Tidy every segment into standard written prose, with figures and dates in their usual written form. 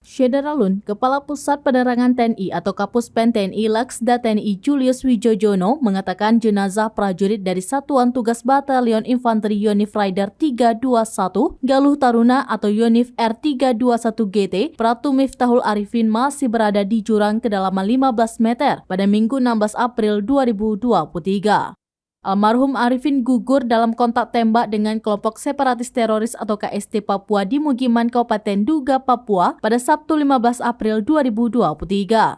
Syederalun, Kepala Pusat Penerangan TNI atau Kapuspen TNI Laksda TNI Julius Wijojono mengatakan jenazah prajurit dari Satuan Tugas Batalion Infanteri Yonif Rider 321 Galuh Taruna atau Yonif R321GT Pratu Miftahul Arifin masih berada di jurang kedalaman 15 meter pada Minggu 16 April 2023. Almarhum Arifin gugur dalam kontak tembak dengan kelompok separatis teroris atau KST Papua di Mugiman Kabupaten Duga, Papua pada Sabtu 15 April 2023.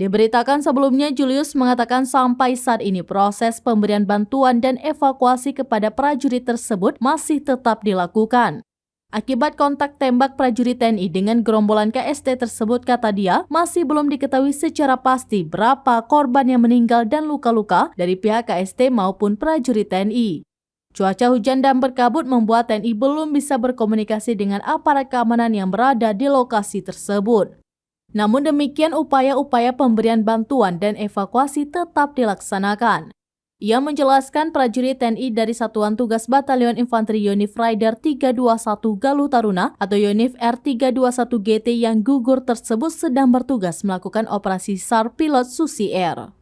Diberitakan sebelumnya, Julius mengatakan sampai saat ini proses pemberian bantuan dan evakuasi kepada prajurit tersebut masih tetap dilakukan. Akibat kontak tembak prajurit TNI dengan gerombolan KST tersebut, kata dia, masih belum diketahui secara pasti berapa korban yang meninggal dan luka-luka dari pihak KST maupun prajurit TNI. Cuaca hujan dan berkabut membuat TNI belum bisa berkomunikasi dengan aparat keamanan yang berada di lokasi tersebut. Namun demikian, upaya-upaya pemberian bantuan dan evakuasi tetap dilaksanakan. Ia menjelaskan prajurit TNI dari Satuan Tugas Batalion Infanteri Yonif Rider 321 Galuh Taruna atau Yonif R321GT yang gugur tersebut sedang bertugas melakukan operasi SAR Pilot Susi Air.